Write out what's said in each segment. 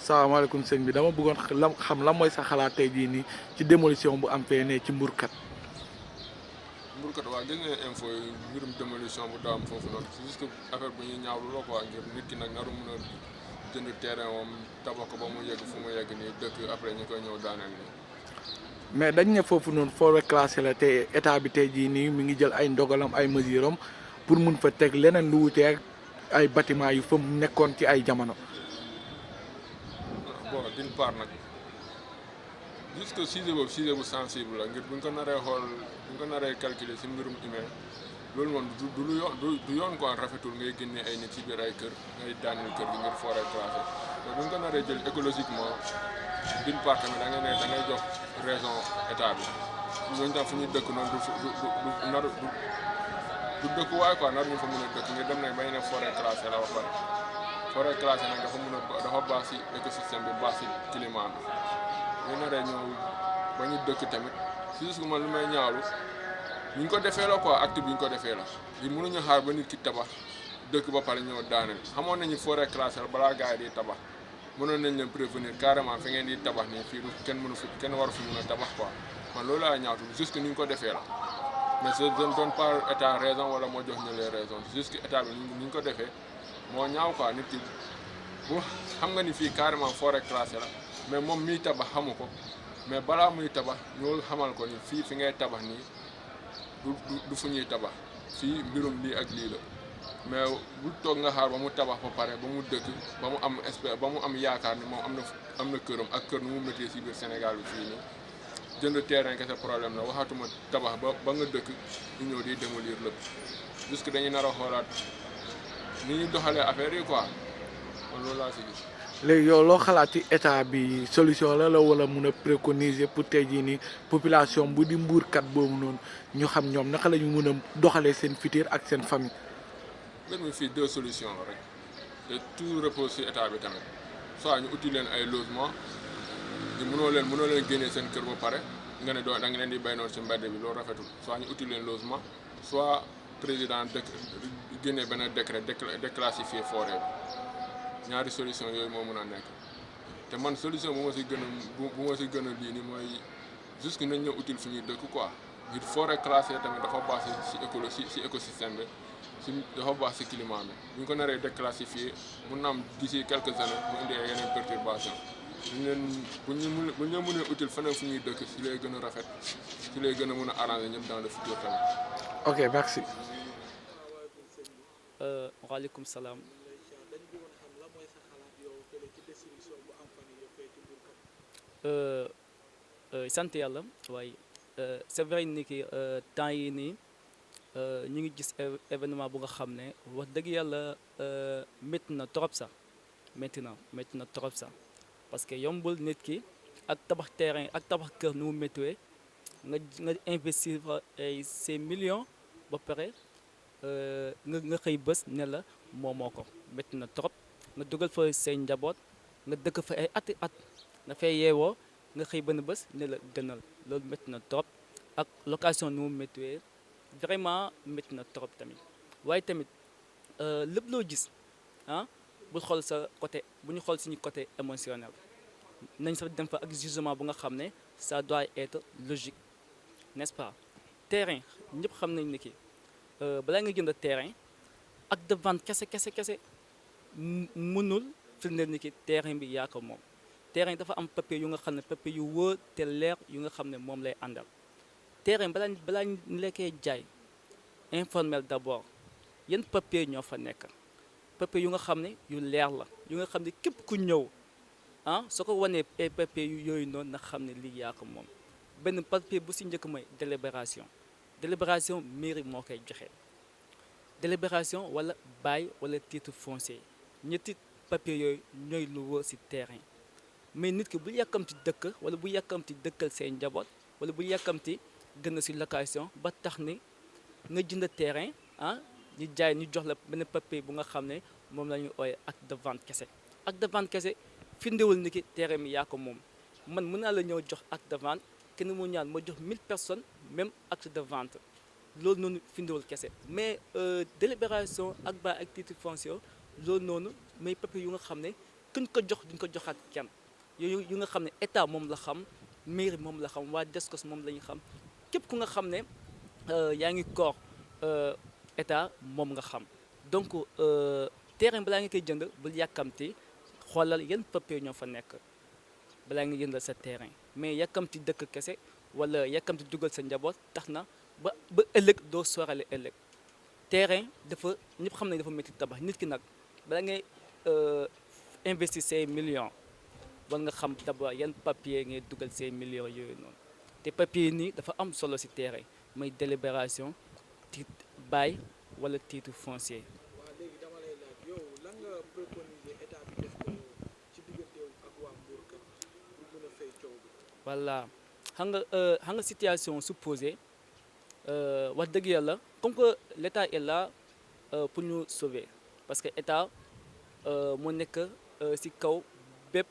salaamaaleykum sëñ bi dama bëggoon xam lan mooy sa xalaat tey jii nii ci démolition bu am fee ne ci Mbourkat. Mbourkat waa gis ngeen info yi mbirum démolition bu daam foofu noonu c'est juste que affaire bu ñuy ñaawlu la quoi ngir nit ki nag naru mën a jënd terrain moom tabax ko ba mu yegg fu mu yegg nii dëkk après ñu koy ñëw daaneel nii. mais dañ ne foofu noonu forêt classée la te état bi tey jii nii mi ngi jël ay ndogalam ay mesures am pour mun fa teg leneen lu wuteeg ay bâtiment yu fa nekkoon ci ay jamono. bon d'une part nag juste que sujet boobu sujet bu sensible la ngir bu ñu ko naree xool bu ñu ko naree calculer si mbirum humain loolu moom du lu yoon du yoon quoi rafetul ngay génne ay nit ci biir ay kër ngay daaneel kër gi ngir forêt classée mais bu ñu ko naree jël écologiquement d'une part tamit da ngay jox raison état bi ñooñu tam fu ñuy dëkk noonu du dëkkuwaay quoi nar ñu fa mën a dëkk ngir dem nañ bay ne forêt classée la ba pare forêt classée nag dafa baax si écosystème bi baax si climat bi ñu naree ñëw ba ñu dëkk tamit si juste que man lu may ñaawlu ñu ngi ko defee la quoi acte bi ñu ko defee la ngir mënuñu xaar ba nit ki tabax dëkk ba pare ñëw daaneel xamoon nañu forêt classée la balaa gars yi di tabax mënoon nañ leen prévenir carrément fi ngeen di tabax nii fii kenn waru fi mën a tabax quoi man loolu laa ñaawtu juste que ni ñu ko defee la mais je ne donne pas état raison wala moo jox ñu les raisons juste que état bi ni ñu ko defee moo ñaaw quoi nit ki bu xam nga ni fii carrément forêt classée la mais moom miy tabax xamu ko mais balaa muy tabax ñoo xamal ko ni fii fi ngay tabax nii du fu ñuy tabax fii mbirum lii ak lii la mais bu toog nga xaar ba mu tabax ba pare ba mu dëkk ba mu am ba mu am yaakaar ni moom am na këram ak kër nu mu méttee si biir Sénégal bi fii nii jënd terrain kese problème la waxatuma tabax ba nga dëkk ñu ñëw di démolir lépp jusque dañuy nar a xoolaat ni ñu doxalee affaire yi quoi man loolu laa si gis. léegi yow loo xalaat ci état bi solution la wala mun a préconiser pour tey jii nii population bu di Mbourkat boobu noonu ñu xam ñoom naka la ñu mun a doxalee seen futur ak seen famille. mbir mi fii deux solutions la rek te tout repose sur état bi tamit soit ñu uti leen ay logement ñu mënoo leen génnee seen kër ba pare nga ne da nga leen di bay noonu ci mbedd bi loolu rafetul soit ñu uti leen logement soit président génnee benn décret déclassifier forêt bi ñaari solution yooyu moo mën a nekk te man solution bu ma si gën a lii ni mooy juste nañ ñëw utile fi ñuy dëkk quoi ngir forêt classée tamit dafa baax si écosystème bi dafa baax si climat bi bu ñu ko naree déclassifier mun na am d'ici quelques années mu indi ay yeneen perturbation bu ñu mënee utile feneen fu ñuy dëkk si lay gën a rafet si lay gën a mën a arranger ñëpp dans le futur tamit. ok merci. waaleykum salaam. sant yàlla waaye c'est vrai ni ki temps yi nii ñu ngi gis événement bu nga xam ne wax dëgg yàlla métti na trop sax métti na trop sax parce que yombul nit ki ak tabax terrain ak tabax kër nu mu méttiwee nga investir fa ay ces millions ba pare nga xëy bés ne la moomoo ko métti na trop nga dugal fa say njaboot nga dëkk fa ay ati at nga fay yeewoo nga xëy benn bés ne la gënal loolu métti na trop ak location nu mu méttiwee vraiment métti na trop tamit waaye tamit lépp loo gis bu xool sa côté bu ñu xool suñu côté émotionnel nañ sax dem fa ak jugement bu nga xam ne ça doit être logique n'est-ce pas terrain ñëpp xam nañ ni ki balaa nga jënd terrain acte de vente kese mënul firndeel ni ki terrain bi yaa ko moom terrain dafa am papier yu nga xam ne papier yu wóor te leer yu nga xam ne moom lay àndal terrain balaa ñu lekkee jaay informel d'abord yan papier ñoo fa nekk papier yu nga xam ne yu leer la yu nga xam ne képp ku ñëw soo ko wanee ay papier yooyu noonu na xam ne lii yaa ko moom benn papier bu si njëkk mooy délibération mairie moo koy joxe délibération wala bail wala titre foncier ñetti papier yooyu ñooy lu wóor si terrain mais nit ki bu yàkkamti dëkk wala bu yàkkamti dëkkal seen njaboot wala bu yàkkamti gën a si location ba tax ni nga jënd terrain ñu jaay ñu jox la benn papier bu nga xam ne moom la ñu ooye acte de vente kese acte de vente kese firndewul ni ki terrain mi yaa ko moom man mën naa la ñëw jox acte de vente kenn mu ñaan ma jox 1000 personnes même acte de vente loolu noonu firndewul kese mais délibération ak bail ak titre foncier loolu noonu mais papier yu nga xam ne kuñ ko jox duñ ko joxaat kenn yooyu yu nga xam ne état moom la xam mairie moom la xam waa Descos moom la ñu xam képp ku nga xam ne yaa ngi koor état moom nga xam donc terrain balaa nga koy jënd bul yàkkamti xoolal yan papier ñoo fa nekk balaa nga jëndal sa terrain mais yàkkamti dëkk kese wala yàkkamti dugal sa njaboot tax na ba ëllëg doo soorale ëllëg terrain dafa ñëpp xam ne dafa métti tabax nit ki nag balaa ngay investir say millions war nga xam d'abord yan papier ngay dugal say millions yooyu noonu te papier nii dafa am solo ci terrain mooy délibération titre bail wala titre foncier. waaw léegi dama lay laaj yow lan nga préconiser état bi def ko ci digganteem ak waa Mbourkat pour mën a fay coow bi. voilà xam nga situation su posé wax dëgg yàlla comme que l'état est là pour ñu sauver parce que état moo nekk ci kaw bépp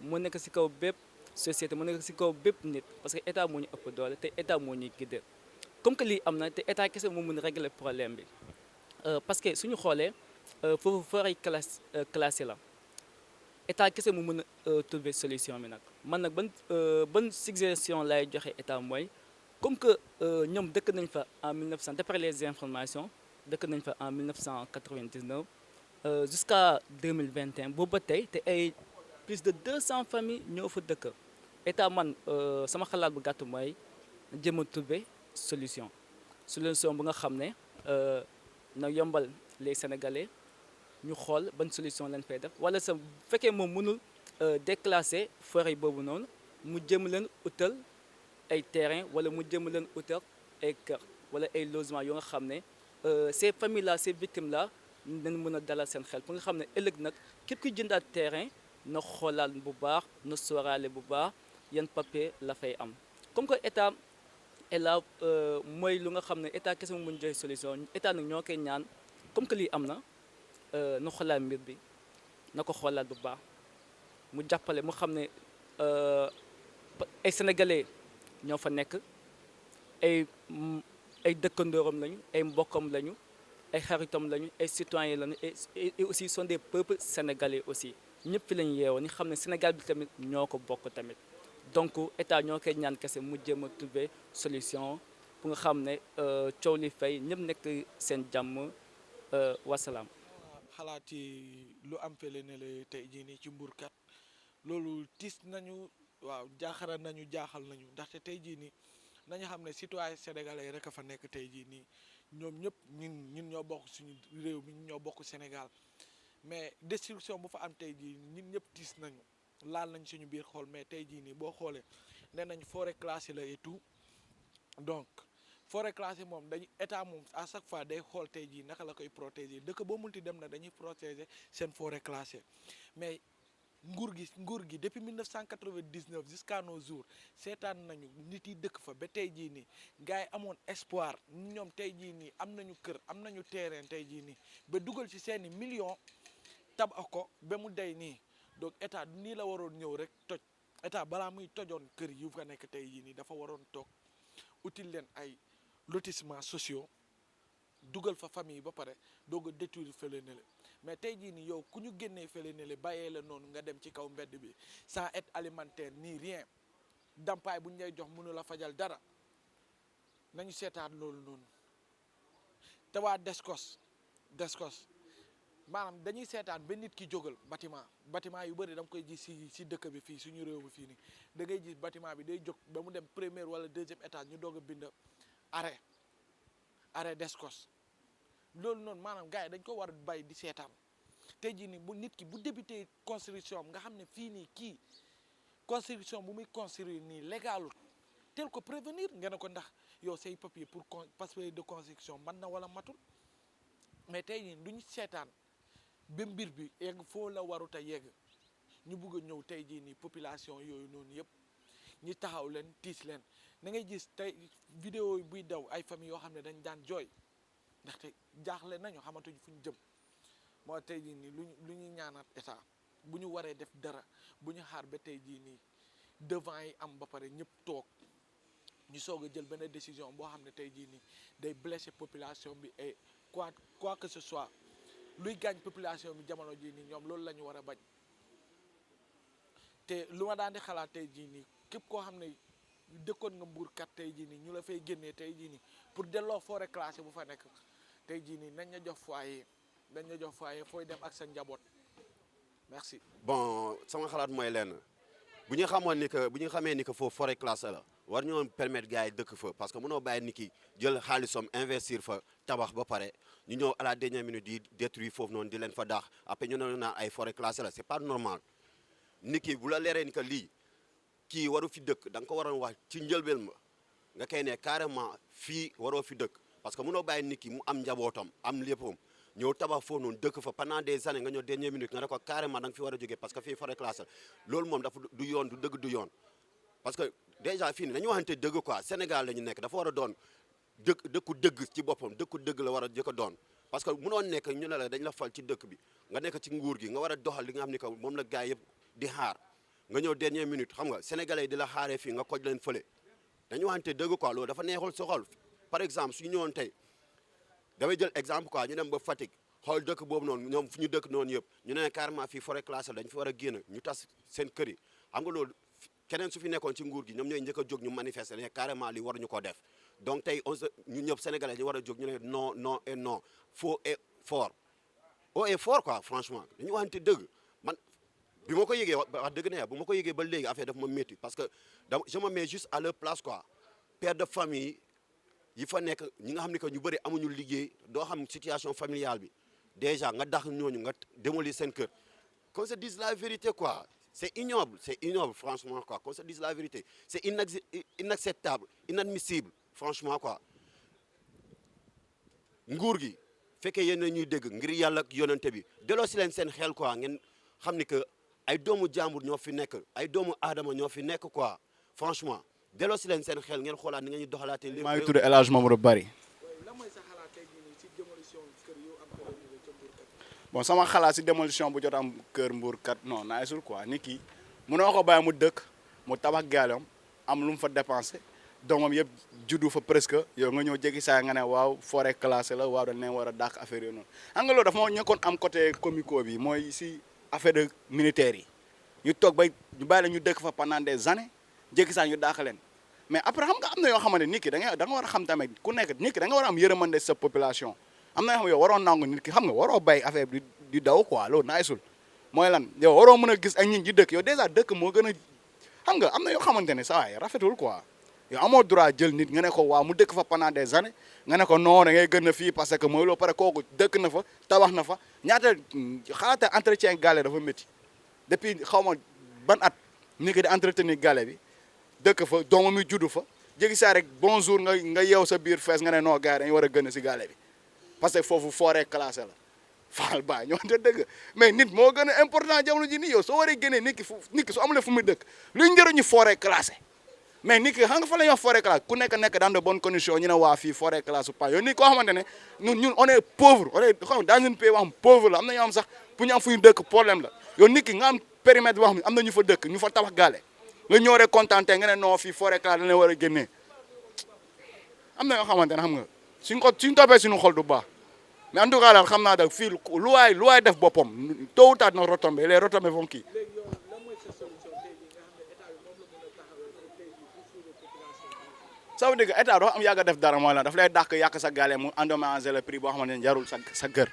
moo nekk ci kaw bépp société moo nekk ci kaw bépp nit parce que état moo ñu ëpp doole te état moo ñuy guider comme que lii am na te état kese moo mën a régler problème bi parce que suñu xoolee foofu forêt classée la état kese mu mën a trouver solution bi nag man nag ban suggestion lay joxe état mooy comme que ñoom dëkk nañ fa en 1900 d'après les informations dëkk nañ fa en 1999 jusqu'à 2021 boobu ba tey te ay plus de 200 familles ñoo fa dëkk état man sama xalaat bu gàtt mooy jéem a trouver solution bu nga xam ne na yombal les Sénégalais ñu xool ban solution lañ fay def wala sa bu fekkee moom mënul déclasser forêt boobu noonu mu jëm leen utal ay terrain wala mu jëm leen utal ay kër wala ay logement yoo nga xam ne ces familles là ces victimes là dañ mën a dalal seen xel pour nga xam ne ëllëg nag képp ki jëndaat terrain na xoolaal bu baax na sóoraale bu baax yan papier la fay am comme que état est là mooy lu nga xam ne état kese mu mën joxe solution état nag ñoo koy ñaan comme que lii am na na xoolaat mbir bi na ko xoolaat bu baax mu jàppale mu xam ne ay sénégalais ñoo fa nekk ay dëkkandooram lañu ay mbokkam lañu ay xaritam lañu ay citoyens lañu et aussi sont des peuples sénégalais aussi ñëpp fi lañu yeewoo ni xam ne Sénégal bi tamit ñoo ko bokk tamit donc état ñoo koy ñaan kese mu jéem a trouver solution pour nga xam ne coow li fay ñëpp nekk seen jàmm wasalaam. xalaat yi lu am fele ne la tey jii nii ci Mbourkat loolu tiis nañu waaw jaaxara nañu jaaxal nañu ndaxte tey jii nii nañu xam ne citoyen sénégalais rek a fa nekk tey jii nii ñoom ñëpp ñun ñoo bokk suñu réew mi ñoo bokk Sénégal mais destruction bu fa am tey jii ñun ñëpp tiis nañu laal nañ suñu biir xool mais tey jii nii boo xoolee nee nañ forêt classée la et tout donc forêt classée moom dañuy état moom à chaque fois day xool tey jii naka la koy protéger dëkk boo multi dem na dañuy protéger seen forêt classée mais nguur gi depuis 1999 jusqu'à nos jours seetaan nañu nit yi dëkk fa ba tey jii nii gars yi amoon espoir ñoom tey jii nii am nañu kër am nañu terrain tey jii nii ba dugal ci seeni millions tabax ko ba mu dey nii donc état nii la waroon ñëw rek toj état balaa muy tojoon kër yu fa nekk tey jii nii dafa waroon toog utile leen ay lotissements sociaux dugal fa famille ba pare doog a détruire fële ne le mais tey jii nii yow ku ñu génnee fële ne le bàyyee la noonu nga dem ci kaw mbedd bi sans aide alimentaire ni rien dampaay bu ñu lay jox mënu la fajal dara nañu seetaat loolu noonu te waa Descos maanaam dañuy seetaan ba nit ki jógal bâtiment yu bëri da nga koy gis si dëkk bi fii suñu réew mi fii nii da ngay gis bâtiment bi day jóg ba mu dem premier wala deuxième étage ñu doog a bind arrêt Descos loolu noonu maanaam gars yi dañ ko war a bàyyi di seetaan tey jii nii bu nit ki bu débuté construction nga xam ne fii nii kii construction bu muy construire nii légalul tel ko prévenir nga ne ko ndax yow say papier pour papier de construction man na wala matul mais tey jii duñu seetaan ba mbir bi yegg foo la warut a yegg ñu bugg a ñëw tey jii nii population yooyu noonu yëpp ñi taxaw leen tiis leen na ngay gis tey vidéo buy daw ay famille yoo xam ne dañ daan jooy ndaxte jaaxle nañu xamatuñu fu ñu jëm moo tey jii nii lu ñu ñaanaat état bu ñu waree def dara bu ñu xaar ba tey jii nii devant yi am ba pare ñëpp toog ñu soog a jël benn décision boo xam ne tey jii nii day blesser population bi et quoi que ce soit luy gaañ population bi jamono jii nii ñoom loolu la ñu war a bañ te lu ma daan di xalaat tey jii nii képp koo xam ne dëkkoon nga Mbour kat tey jii nii ñu la fay génnee tey jii nii pour delloo forêt classée bu fa nekk tey jii nii nañ la jox foyer dañ la jox foyer fooy dem ak sa njaboot merci. bon sama xalaat mooy lenn bu ñu xamoon ni que bu ñu xamee ni que foofu forêt classée la war ñoo permettre gars yi dëkk fa parce que mënoo bàyyi nit ki jël xaalisam investir fa tabax ba pare ñu ñëw à la dernière minute di détruire foofu noonu di leen fa daax après ñu ne naan ay forêt classée la c'est pas normal nit ki bu la leeree ni que lii kii waru fi dëkk da nga ko waroon wax ci njëlbeen ma nga koy ne carrément fii waroo fi dëkk parce que mënoo bàyyi nit ki mu am njabootam am léppam ñëw tabax foofu noonu dëkk fa pendant des années nga ñëw dernière minute nga ne ko carrément da nga fi war a jógee parce que fii forêt classée loolu moom dafa du yoon du dëgg du yoon parce que déjà fii nii dañu waxante dëgg quoi Sénégal la ñu nekk dafa war a doon dëkku dëgg ci boppam dëkku dëgg la war a jëkk a doon parce que mënoo nekk ñu ne la dañ la fal ci dëkk bi nga nekk ci nguur gi nga war a doxal li nga xam ni que moom la gars yëpp di xaar nga ñëw dernière minute xam nga sénégalais yi di la xaaree fii nga koj leen fële dañu waxante dëgg quoi loolu dafa neexul sa xol par exemple suñu ñëwoon tey damay jël exemple quoi ñu dem ba Fatick xool dëkk boobu noonu ñoom fu ñu dëkk noonu yëpp ñu ne carrément fii forêt classée dañ fi war a génn ñu tas seen kër yi xam nga loolu keneen su fi nekkoon ci nguur gi ñoom ñooy njëkk a jóg ñu manifester ne carrément li waruñu ko def donc tey ñu ñëpp sénégalais ñu war a jóg ñu ne non non et non faux et fort haut et fort quoi franchement dañu waxante dëgg man bi ma ko yëgee wax dëgg ne bu ma ko yëgee ba léegi affaire daf ma métti parce que je me mets juste à leur place quoi père de famille yi fa nekk ñi nga xam ne que ñu bëri amuñu liggéey doo xam situation familiale bi déjà nga dax ñooñu nga démolir seen kër qu'on se dise la vérité quoi c'est ignoble franchement quoi qu'on se dise la vérité c'est inacceptable inadmissible franchement quoi nguur gi fekkee yéen a ñuy dégg ngir yàlla ak yonante bi delloo si leen seen xel quoi ngeen xam ni que ay doomu jàmbur ñoo fi nekk ay doomu aadama ñoo fi nekk quoi franchement delloo si leen seen xel ngeen xoolaat ni nga ñu doxalaatee. lépp maa ngi tudd El Hadj Mamadou Bari. bon sama xalaat si démolition bu jot am kër Mbour kat non naa sul quoi nit ki mënoo ko bàyyi mu dëkk mu tabax gaalam am lu mu fa dépensé doomam yëpp juddu fa presque yow nga ñëw jéggi saa nga ne waaw forêt classée la waaw dañ leen war a dàq affaire yooyu noonu. xam nga loolu dafa moo ñëkkoon am côté comico bi mooy si affaire de militaire yi ñu toog ba ñu bàyyi la ñu dëkk fa pendant des années jéggi saa ñu dàq leen mais après xam nga am na yoo xamante nit ki da nga war a xam tamit ku nekk nit ki da nga war a am yërmande sa population. am na yoo xam yow waroon nangu nit ki xam nga waroo bay affaire bi di daw quoi loolu naa sul mooy lan yow waroo mën a gis ak ñi dëkk yow déjà dëkk moo gën a xam nga am na yoo xamante ne saa waay rafetul quoi yow amoo droit jël nit nga ne ko waaw mu dëkk fa pendant des années nga ne ko non da ngay gën a fii parce que mooy loo pare kooku dëkk na fa tabax na fa ñaata xalaata entretien gale dafa métti depuis xaw ma ban at nit ki di entretenir gale bi dëkk fa doomam mi juddu fa jégi saa rek bonjour nga yeew sa biir fees nga ne non gars yi dañu war a gën si gale bi parce que foofu forêt classée la faal ba ñoo te dëgg mais nit moo gën a important jamono ji nii yow soo waree génnee nit ki su amulee fu muy dëkk luy njëriñu forêt classée mais nit ki xam nga fa la ñuy wax forêt classée ku nekk dans de bonnes conditions ñu ne waa fii forêt classée pas yow nit koo xamante ne ñun on est pauvre on est xam dans un pays boo xam pauvre la am na ñoo xam sax pour ñu am fu ñu dëkk problème la yow nit ki nga am périmètre boo xam ne am na ñu fa dëkk ñu fa tabax gaale nga ñëw rek contenté nga ne non fii forêt classée dañ leen war a génnee am na yoo xamante ne xam nga suñ toppee suñu xol du baax mais en tout cas daal xam naa daal fii lu waay def boppam tôt ou tard na retombé les retombées vont kii. ça veut dire que état dafa am yàgg a def dara mooy lan daf lay dàq yàq sa gaale mu endommager le prix boo xamante ne jarul sa kër.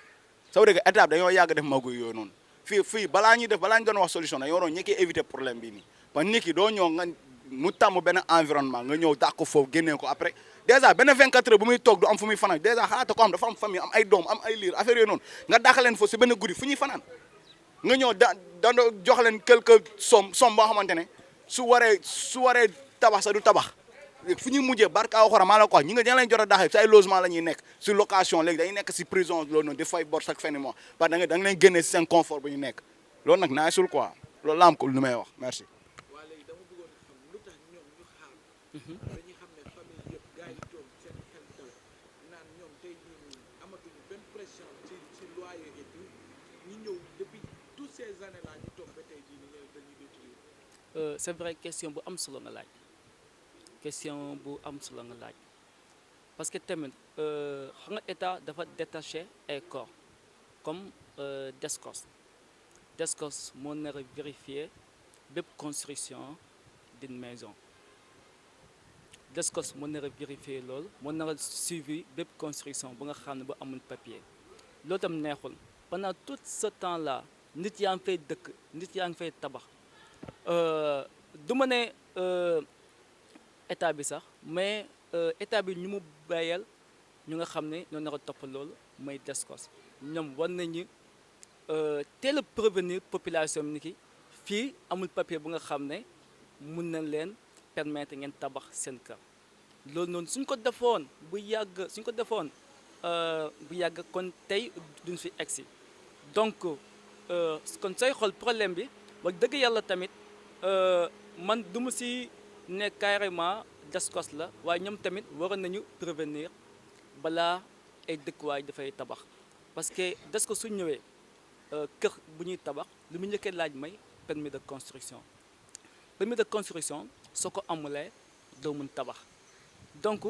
ça veut dire que état dañoo yàgg def magu yooyu noonu fii balaa ñu doon wax solution dañoo waroon ñi koy éviter problème bii nii parce que nit ki doo ñëw nga mu tàmm benn environnement nga ñëw dàq ko foofu génnee ko après. déjà benn 24 heures bu muy toog du am fu muy fanaan déjà xalaata ko am dafa am famille am ay doom am ay liir affaire yooyu noonu nga dàq leen foofu si benn guddi fu ñuy fanaan nga ñëw dando jox leen quelque somme boo xamante ne su waree tabax sa du tabax fu ñuy mujjee barka waxora maa la ko wax ñi nga dañ leen jot a dàqee si ay logement la ñuy nekk si location léegi dañuy nekk si prison loolu noonu di fay bor chaque fin de mois parce que da nga leen génnee si seen confort bu ñu nekk loolu nag naa sul quoi loolu la am ko lu may wax merci. C'est vrai question bu am solo nga laaj parce que tamit xam nga état dafa détaché ay corps comme Descos. Descos moo nar a vérifier bépp construction d'une maison. Descos moo nar a vérifier loolu moo nar a suivi bépp construction bu nga xam ne ba amul papier loolu tam neexul pendant tout ce temps là nit yaa ngi fay dëkk nit yaa ngi fay tabax du ma ne état bi sax mais état bi ñu mu bàyyal ñu nga xam ne ñoo nar a topp loolu mooy Descos ñoom war nañu teel a prévenir population bi ni ki fii amul papier bu nga xam ne mun na leen permettre ngeen tabax seen kër loolu noonu suñ ko defoon bu yàgg kon tey duñ fi egsi donc kon sooy xool problème bi wax dëgg yàlla tamit man du ma si ne carrément Descos la waaye ñoom tamit waroon nañu prévenir balaa ay dëkkuwaay dafay tabax parce que Descos su ñëwee kër bu ñuy tabax lu mu njëkkee laaj may permis de construction soo ko amulee doo mun tabax donc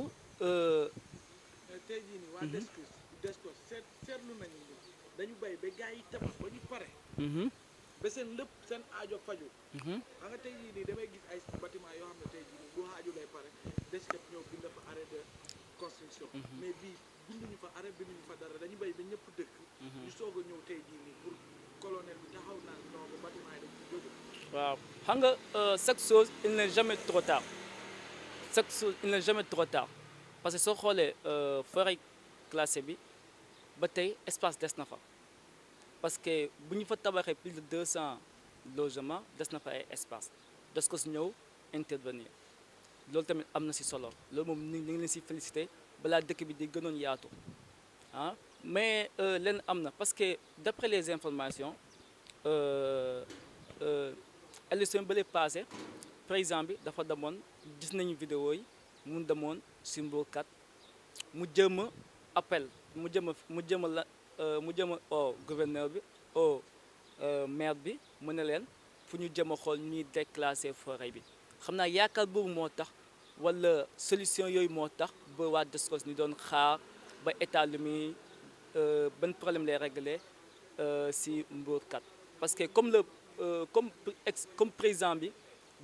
tey jii nii waa Descos seetlu nañu ni dañu bay ba gars yi tabax ba ñu pare ba seen lépp seen aajo faju xam nga tey jii nii damay gis ay bâtiment yoo xam ne tey jii nii bu aajo lay pare Descos ñëw bind fa arrêt de construction mais bii binduñu fa arrêt binduñu fa dara dañu bay ba ñëpp dëkk ñu soog a ñëw tey jii nii pour colonel bi taxaw naan non ba bâtiment yi dañ ci jóge waaw xam nga chaque chose il n'est jamais trop tard parce que soo xoolee forêt classée bi ba tey espace des na fa parce que bu ñu fa tabaxee plus de 200 logements des na fa ay espace Descos ñëw intervenir loolu tamit am na ci solo loolu moom ñu ngi leen ci félicité balaa dëkk bi di gënoon yaatu ah mais leen am na parce que d'après les informations élection ba lay passé président bi dafa demoon gis nañu vidéo yi mu demoon ci Mbourkat mu jëm a appel mu jëm a au gouverneur bi au maire bi mu ne leen fu ñu jëm a xool ñuy déclasser forêt bi xam naa yaakaar boobu moo tax walla solution yooyu moo tax ba waa Descos ñu doon xaar ba état lu muy ban problème lay régler ci Mbourkat parce que comme président bi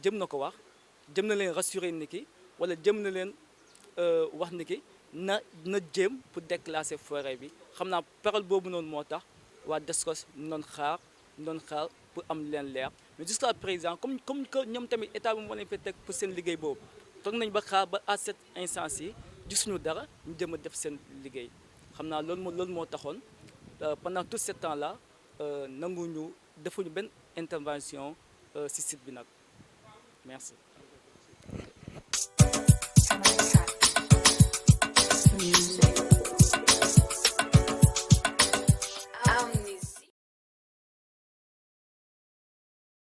jëm na ko wax jëm na leen rassurer ni ki walla jëm na leen wax ni ki na jéem pour déclasser forêt bi xam naa parole boobu noonu moo tax waa Descos ñu doon xaar pour am leen leer mais jusqu'à présent comme que ñoom tamit état bi moo leen fi teg pour seen liggéey boobu toog nañ ba xaar ba à cette instance yi gisuñu dara ñu jëm a def seen liggéey xam naa loolu moo taxoon pendant tout ce temps là nanguñu defuñu benn intervention ci site bi nag merci.